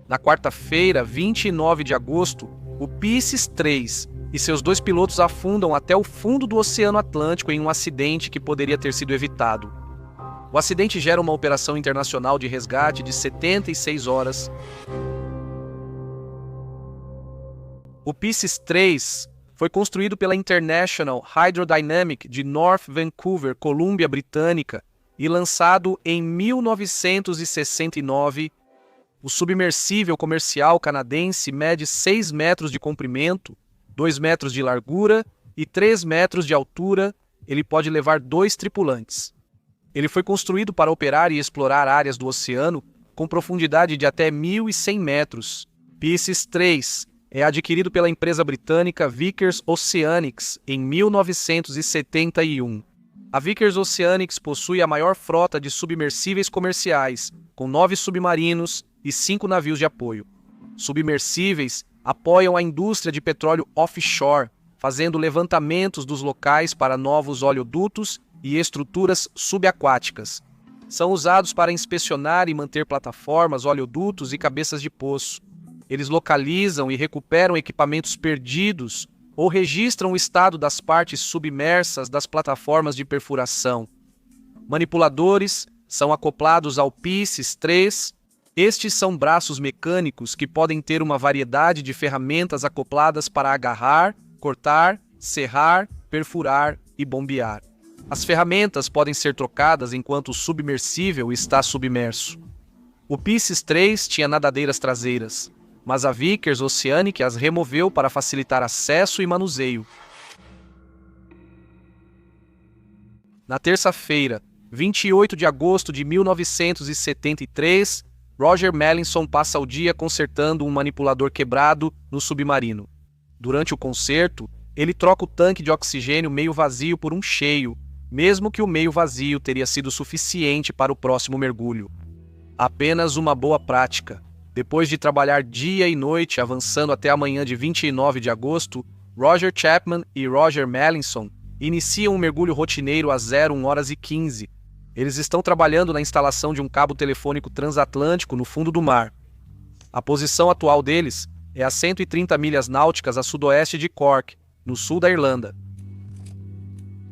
Na quarta-feira, 29 de agosto, o Pisces 3 e seus 2 pilotos afundam até o fundo do Oceano Atlântico em um acidente que poderia ter sido evitado. O acidente gera uma operação internacional de resgate de 76 horas. O Pisces 3 foi construído pela International Hydrodynamic de North Vancouver, Colômbia Britânica, e lançado em 1969. O submersível comercial canadense mede 6 metros de comprimento, 2 metros de largura e 3 metros de altura. Ele pode levar 2 tripulantes. Ele foi construído para operar e explorar áreas do oceano com profundidade de até 1.100 metros. Pisces 3 é adquirido pela empresa britânica Vickers Oceanics em 1971. A Vickers Oceanics possui a maior frota de submersíveis comerciais, com 9 submarinos e 5 navios de apoio. Submersíveis apoiam a indústria de petróleo offshore, fazendo levantamentos dos locais para novos oleodutos e estruturas subaquáticas. São usados para inspecionar e manter plataformas, oleodutos e cabeças de poço. Eles localizam e recuperam equipamentos perdidos ou registram o estado das partes submersas das plataformas de perfuração. Manipuladores são acoplados ao Pisces 3. Estes são braços mecânicos que podem ter uma variedade de ferramentas acopladas para agarrar, cortar, serrar, perfurar e bombear. As ferramentas podem ser trocadas enquanto o submersível está submerso. O Pisces 3 tinha nadadeiras traseiras, mas a Vickers Oceanic as removeu para facilitar acesso e manuseio. Na terça-feira, 28 de agosto de 1973, Roger Melanson passa o dia consertando um manipulador quebrado no submarino. Durante o conserto, ele troca o tanque de oxigênio meio vazio por um cheio, mesmo que o meio vazio teria sido suficiente para o próximo mergulho. Apenas uma boa prática. Depois de trabalhar dia e noite avançando até a manhã de 29 de agosto, Roger Chapman e Roger Melanson iniciam um mergulho rotineiro às 01h15. Eles estão trabalhando na instalação de um cabo telefônico transatlântico no fundo do mar. A posição atual deles é a 130 milhas náuticas a sudoeste de Cork, no sul da Irlanda.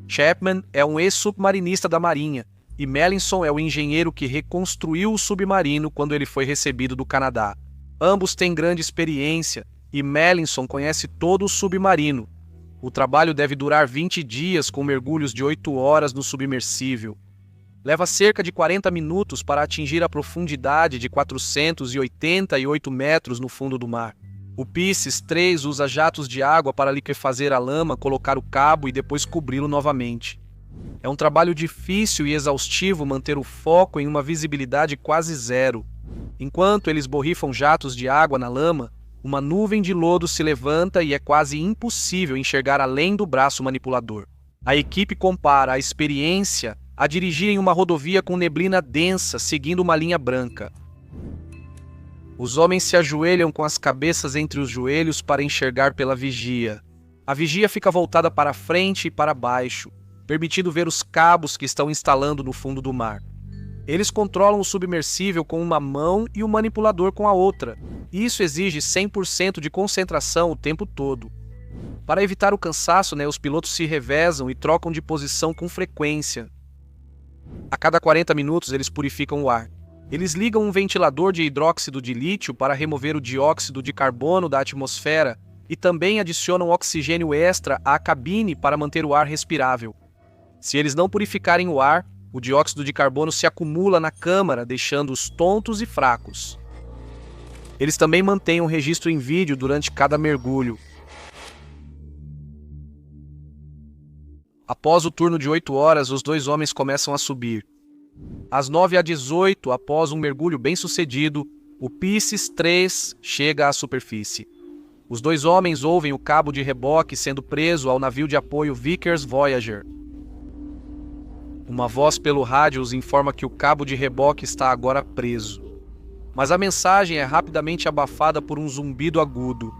Chapman é um ex-submarinista da Marinha e Melanson é o engenheiro que reconstruiu o submarino quando ele foi recebido do Canadá. Ambos têm grande experiência e Melanson conhece todo o submarino. O trabalho deve durar 20 dias com mergulhos de 8 horas no submersível. Leva cerca de 40 minutos para atingir a profundidade de 488 metros no fundo do mar. O Pisces 3 usa jatos de água para liquefazer a lama, colocar o cabo e depois cobri-lo novamente. É um trabalho difícil e exaustivo manter o foco em uma visibilidade quase zero. Enquanto eles borrifam jatos de água na lama, uma nuvem de lodo se levanta e é quase impossível enxergar além do braço manipulador. A equipe compara a experiência a dirigir em uma rodovia com neblina densa, seguindo uma linha branca. Os homens se ajoelham com as cabeças entre os joelhos para enxergar pela vigia. A vigia fica voltada para frente e para baixo, permitindo ver os cabos que estão instalando no fundo do mar. Eles controlam o submersível com uma mão e o manipulador com a outra. Isso exige 100% de concentração o tempo todo. Para evitar o cansaço, os pilotos se revezam e trocam de posição com frequência. A cada 40 minutos eles purificam o ar. Eles ligam um ventilador de hidróxido de lítio para remover o dióxido de carbono da atmosfera e também adicionam oxigênio extra à cabine para manter o ar respirável. Se eles não purificarem o ar, o dióxido de carbono se acumula na câmara, deixando-os tontos e fracos. Eles também mantêm um registro em vídeo durante cada mergulho. Após o turno de 8 horas, os 2 homens começam a subir. Às 9h18, após um mergulho bem-sucedido, o Pisces 3 chega à superfície. Os 2 homens ouvem o cabo de reboque sendo preso ao navio de apoio Vickers Voyager. Uma voz pelo rádio os informa que o cabo de reboque está agora preso. Mas a mensagem é rapidamente abafada por um zumbido agudo.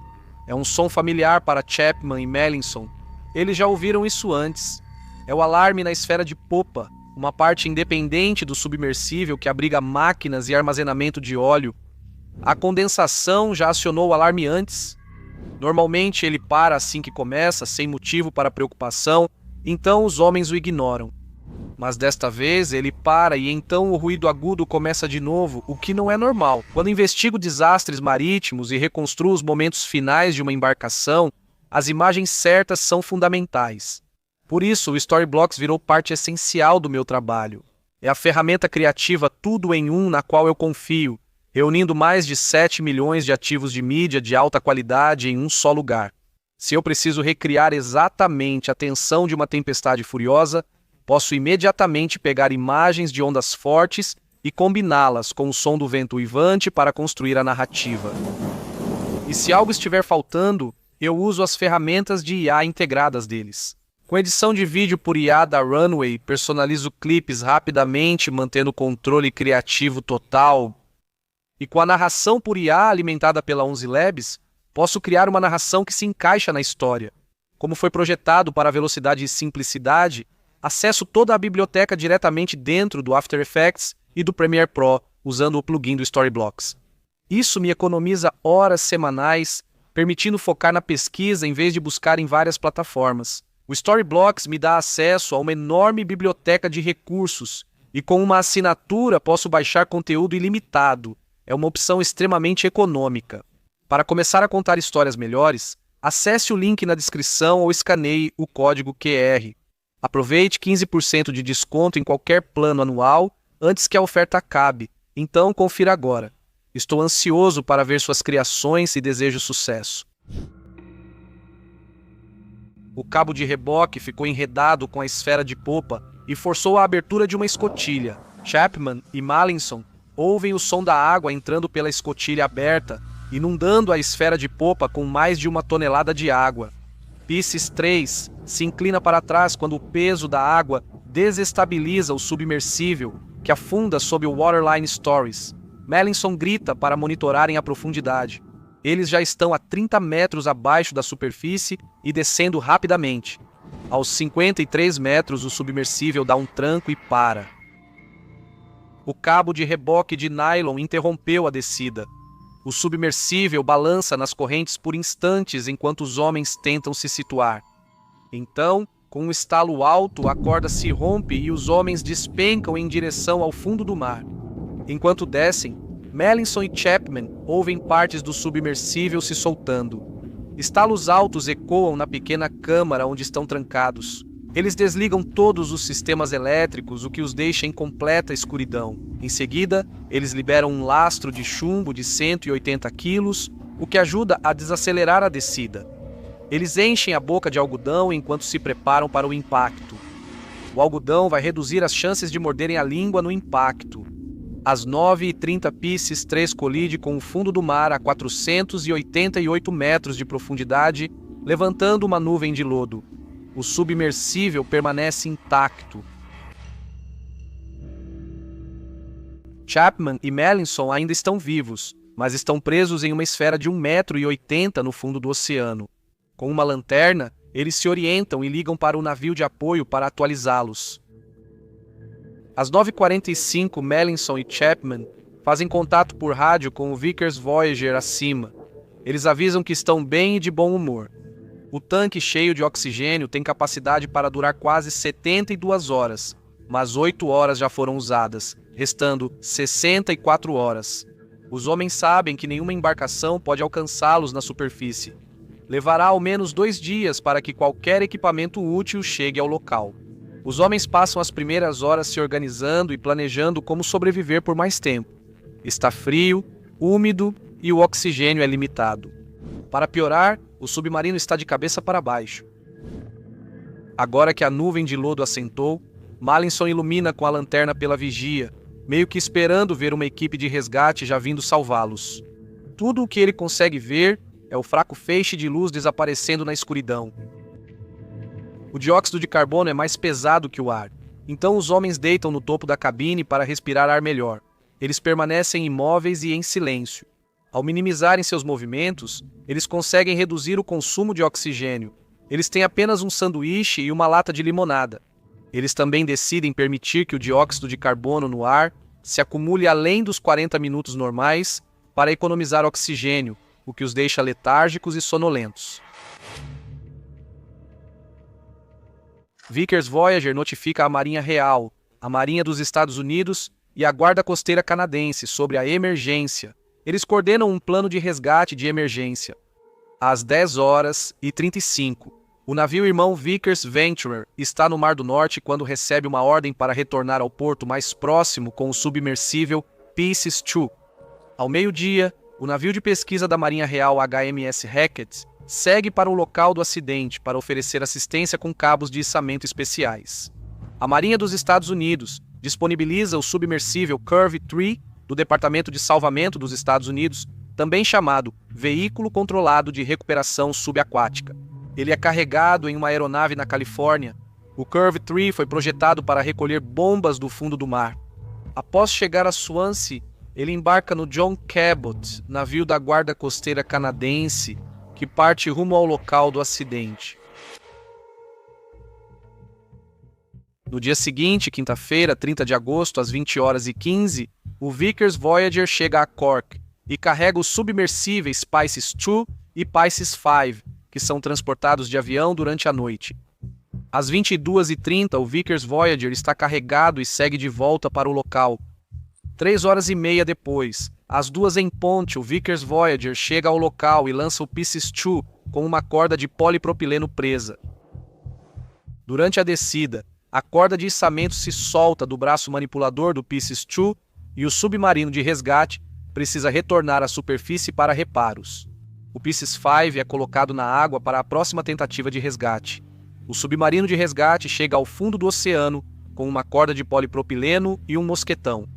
É um som familiar para Chapman e Melanson. Eles já ouviram isso antes. É o alarme na esfera de popa, uma parte independente do submersível que abriga máquinas e armazenamento de óleo. A condensação já acionou o alarme antes. Normalmente ele para assim que começa, sem motivo para preocupação, então os homens o ignoram. Mas desta vez ele para e então o ruído agudo começa de novo, o que não é normal. Quando investigo desastres marítimos e reconstruo os momentos finais de uma embarcação, as imagens certas são fundamentais. Por isso, o Storyblocks virou parte essencial do meu trabalho. É a ferramenta criativa tudo em um na qual eu confio, reunindo mais de 7 milhões de ativos de mídia de alta qualidade em um só lugar. Se eu preciso recriar exatamente a tensão de uma tempestade furiosa, posso imediatamente pegar imagens de ondas fortes e combiná-las com o som do vento uivante para construir a narrativa. E se algo estiver faltando, eu uso as ferramentas de IA integradas deles. Com edição de vídeo por IA da Runway, personalizo clipes rapidamente, mantendo o controle criativo total. E com a narração por IA alimentada pela 11 Labs, posso criar uma narração que se encaixa na história. Como foi projetado para velocidade e simplicidade, acesso toda a biblioteca diretamente dentro do After Effects e do Premiere Pro, usando o plugin do Storyblocks. Isso me economiza horas semanais, permitindo focar na pesquisa em vez de buscar em várias plataformas. O Storyblocks me dá acesso a uma enorme biblioteca de recursos, e com uma assinatura posso baixar conteúdo ilimitado. É uma opção extremamente econômica. Para começar a contar histórias melhores, acesse o link na descrição ou escaneie o código QR. Aproveite 15% de desconto em qualquer plano anual antes que a oferta acabe, então confira agora. Estou ansioso para ver suas criações e desejo sucesso. O cabo de reboque ficou enredado com a esfera de popa e forçou a abertura de uma escotilha. Chapman e Mallinson ouvem o som da água entrando pela escotilha aberta, inundando a esfera de popa com mais de 1 tonelada de água. Pisces 3 se inclina para trás quando o peso da água desestabiliza o submersível, que afunda sob o Waterline Stories. Mallinson grita para monitorarem a profundidade. Eles já estão a 30 metros abaixo da superfície e descendo rapidamente. Aos 53 metros, o submersível dá um tranco e para. O cabo de reboque de nylon interrompeu a descida. O submersível balança nas correntes por instantes enquanto os homens tentam se situar. Então, com um estalo alto, a corda se rompe e os homens despencam em direção ao fundo do mar. Enquanto descem, Mallinson e Chapman ouvem partes do submersível se soltando. Estalos altos ecoam na pequena câmara onde estão trancados. Eles desligam todos os sistemas elétricos, o que os deixa em completa escuridão. Em seguida, eles liberam um lastro de chumbo de 180 quilos, o que ajuda a desacelerar a descida. Eles enchem a boca de algodão enquanto se preparam para o impacto. O algodão vai reduzir as chances de morderem a língua no impacto. Às 9h30, Pisces 3 colide com o fundo do mar a 488 metros de profundidade, levantando uma nuvem de lodo. O submersível permanece intacto. Chapman e Mallinson ainda estão vivos, mas estão presos em uma esfera de 1,80 m no fundo do oceano. Com uma lanterna, eles se orientam e ligam para o navio de apoio para atualizá-los. Às 9h45, Mallinson e Chapman fazem contato por rádio com o Vickers Voyager acima. Eles avisam que estão bem e de bom humor. O tanque cheio de oxigênio tem capacidade para durar quase 72 horas, mas 8 horas já foram usadas, restando 64 horas. Os homens sabem que nenhuma embarcação pode alcançá-los na superfície. Levará ao menos 2 dias para que qualquer equipamento útil chegue ao local. Os homens passam as primeiras horas se organizando e planejando como sobreviver por mais tempo. Está frio, úmido e o oxigênio é limitado. Para piorar, o submarino está de cabeça para baixo. Agora que a nuvem de lodo assentou, Mallinson ilumina com a lanterna pela vigia, meio que esperando ver uma equipe de resgate já vindo salvá-los. Tudo o que ele consegue ver é o fraco feixe de luz desaparecendo na escuridão. O dióxido de carbono é mais pesado que o ar, então os homens deitam no topo da cabine para respirar ar melhor. Eles permanecem imóveis e em silêncio. Ao minimizarem seus movimentos, eles conseguem reduzir o consumo de oxigênio. Eles têm apenas um sanduíche e uma lata de limonada. Eles também decidem permitir que o dióxido de carbono no ar se acumule além dos 40 minutos normais para economizar oxigênio, o que os deixa letárgicos e sonolentos. Vickers Voyager notifica a Marinha Real, a Marinha dos Estados Unidos e a Guarda Costeira Canadense sobre a emergência. Eles coordenam um plano de resgate de emergência. Às 10h35, o navio irmão Vickers Venturer está no Mar do Norte quando recebe uma ordem para retornar ao porto mais próximo com o submersível Pisces 2. Ao meio-dia, o navio de pesquisa da Marinha Real HMS Hackett segue para o local do acidente para oferecer assistência com cabos de içamento especiais. A Marinha dos Estados Unidos disponibiliza o submersível Curve 3 do Departamento de Salvamento dos Estados Unidos, também chamado Veículo Controlado de Recuperação Subaquática. Ele é carregado em uma aeronave na Califórnia. O Curve 3 foi projetado para recolher bombas do fundo do mar. Após chegar a Swansea, ele embarca no John Cabot, navio da Guarda Costeira Canadense, que parte rumo ao local do acidente. No dia seguinte, quinta-feira, 30 de agosto, às 20h15, o Vickers Voyager chega a Cork e carrega os submersíveis Pisces 2 e Pisces 5, que são transportados de avião durante a noite. Às 22h30, o Vickers Voyager está carregado e segue de volta para o local. 3h30 depois, às 2h em ponte, o Vickers Voyager chega ao local e lança o Pisces 2 com uma corda de polipropileno presa. Durante a descida, a corda de içamento se solta do braço manipulador do Pisces 2 e o submarino de resgate precisa retornar à superfície para reparos. O Pisces 5 é colocado na água para a próxima tentativa de resgate. O submarino de resgate chega ao fundo do oceano com uma corda de polipropileno e um mosquetão.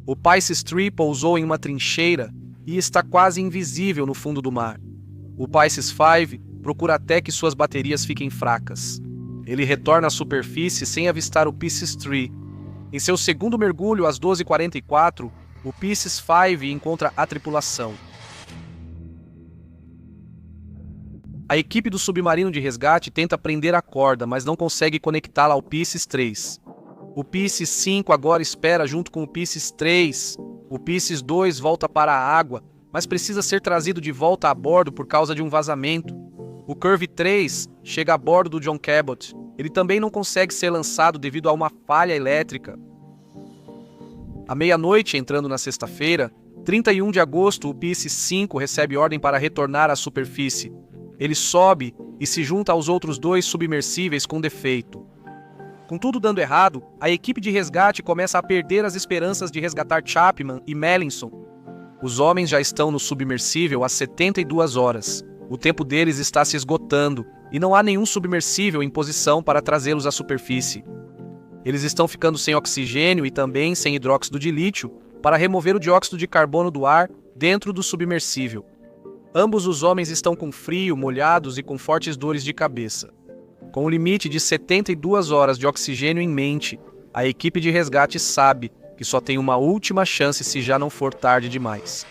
O Pisces 3 pousou em uma trincheira e está quase invisível no fundo do mar. O Pisces 5 procura até que suas baterias fiquem fracas. Ele retorna à superfície sem avistar o Pisces 3. Em seu segundo mergulho, às 12h44, o Pisces 5 encontra a tripulação. A equipe do submarino de resgate tenta prender a corda, mas não consegue conectá-la ao Pisces 3. O Pisces 5 agora espera junto com o Pisces 3. O Pisces 2 volta para a água, mas precisa ser trazido de volta a bordo por causa de um vazamento. O Curve 3 chega a bordo do John Cabot. Ele também não consegue ser lançado devido a uma falha elétrica. À meia-noite, entrando na sexta-feira, 31 de agosto, o Pisces 5 recebe ordem para retornar à superfície. Ele sobe e se junta aos outros dois submersíveis com defeito. Com tudo dando errado, a equipe de resgate começa a perder as esperanças de resgatar Chapman e Melanson. Os homens já estão no submersível há 72 horas. O tempo deles está se esgotando e não há nenhum submersível em posição para trazê-los à superfície. Eles estão ficando sem oxigênio e também sem hidróxido de lítio para remover o dióxido de carbono do ar dentro do submersível. Ambos os homens estão com frio, molhados e com fortes dores de cabeça. Com o limite de 72 horas de oxigênio em mente, a equipe de resgate sabe que só tem uma última chance se já não for tarde demais.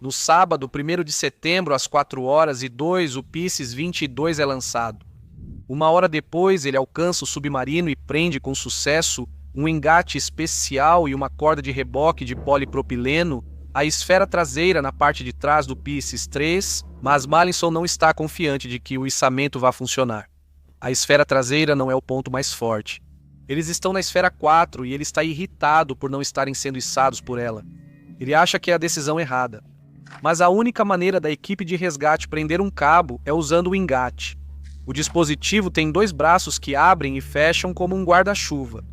No sábado, 1º de setembro, às 4h02, o Pisces 22 é lançado. 1 hora depois, ele alcança o submarino e prende com sucesso um engate especial e uma corda de reboque de polipropileno à esfera traseira na parte de trás do Pisces 3, mas Melanson não está confiante de que o içamento vá funcionar. A esfera traseira não é o ponto mais forte. Eles estão na esfera 4 e ele está irritado por não estarem sendo içados por ela. Ele acha que é a decisão errada. Mas a única maneira da equipe de resgate prender um cabo é usando o engate. O dispositivo tem 2 braços que abrem e fecham como um guarda-chuva.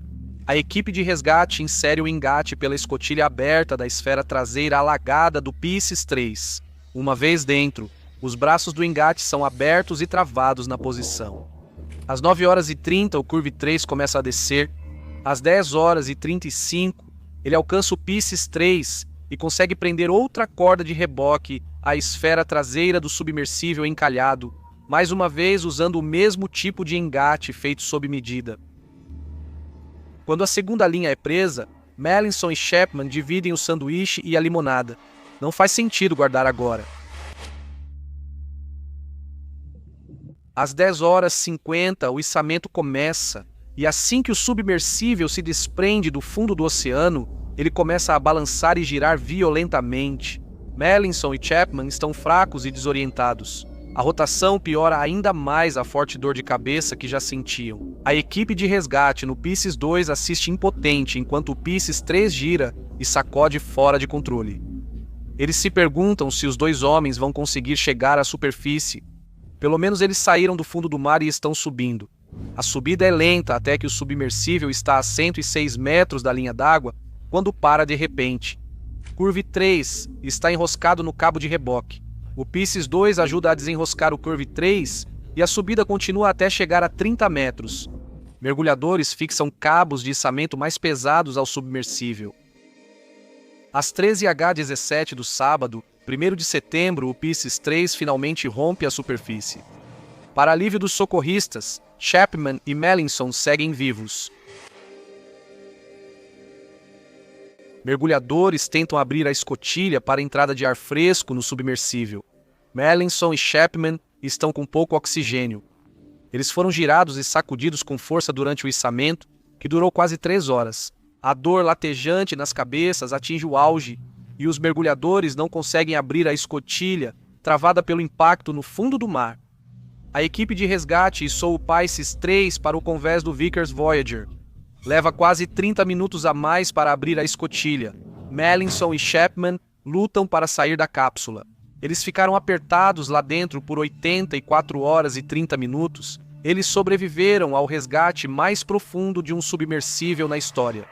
A equipe de resgate insere o engate pela escotilha aberta da esfera traseira alagada do Pisces 3. Uma vez dentro, os braços do engate são abertos e travados na posição. Às 9h30, o Curve 3 começa a descer. Às 10h35, ele alcança o Pisces 3 e consegue prender outra corda de reboque à esfera traseira do submersível encalhado, mais uma vez usando o mesmo tipo de engate feito sob medida. Quando a segunda linha é presa, Melanson e Chapman dividem o sanduíche e a limonada. Não faz sentido guardar agora. Às 10h50, o içamento começa, e assim que o submersível se desprende do fundo do oceano, Ele começa a balançar e girar violentamente. Melanson e Chapman estão fracos e desorientados. A rotação piora ainda mais a forte dor de cabeça que já sentiam. A equipe de resgate no Pisces 2 assiste impotente enquanto o Pisces 3 gira e sacode fora de controle. Eles se perguntam se os dois homens vão conseguir chegar à superfície. Pelo menos eles saíram do fundo do mar e estão subindo. A subida é lenta até que o submersível está a 106 metros da linha d'água quando para de repente. Curve 3 está enroscado no cabo de reboque. O Pisces 2 ajuda a desenroscar o Curve 3 e a subida continua até chegar a 30 metros. Mergulhadores fixam cabos de içamento mais pesados ao submersível. Às 13h17 do sábado, 1º de setembro, o Pisces 3 finalmente rompe a superfície. Para alívio dos socorristas, Chapman e Melanson seguem vivos. Mergulhadores tentam abrir a escotilha para a entrada de ar fresco no submersível. Melanson e Chapman estão com pouco oxigênio. Eles foram girados e sacudidos com força durante o içamento, que durou quase 3 horas. A dor latejante nas cabeças atinge o auge e os mergulhadores não conseguem abrir a escotilha, travada pelo impacto no fundo do mar. A equipe de resgate içou o Pisces 3 para o convés do Vickers Voyager. Leva quase 30 minutos a mais para abrir a escotilha. Melanson e Chapman lutam para sair da cápsula. Eles ficaram apertados lá dentro por 84 horas e 30 minutos. Eles sobreviveram ao resgate mais profundo de um submersível na história.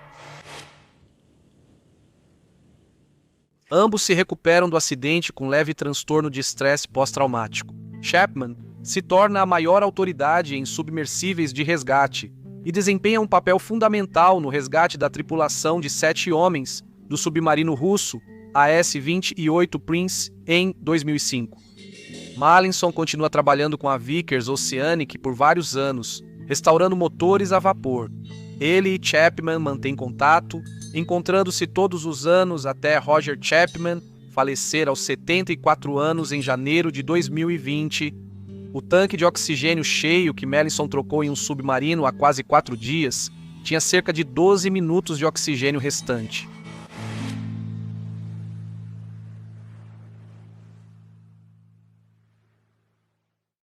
Ambos se recuperam do acidente com leve transtorno de estresse pós-traumático. Chapman se torna a maior autoridade em submersíveis de resgate e desempenha um papel fundamental no resgate da tripulação de 7 homens do submarino russo AS-28 Prince em 2005. Melanson continua trabalhando com a Vickers Oceanic por vários anos, restaurando motores a vapor. Ele e Chapman mantêm contato, encontrando-se todos os anos até Roger Chapman falecer aos 74 anos em janeiro de 2020. O tanque de oxigênio cheio que Melanson trocou em um submarino há quase 4 dias tinha cerca de 12 minutos de oxigênio restante.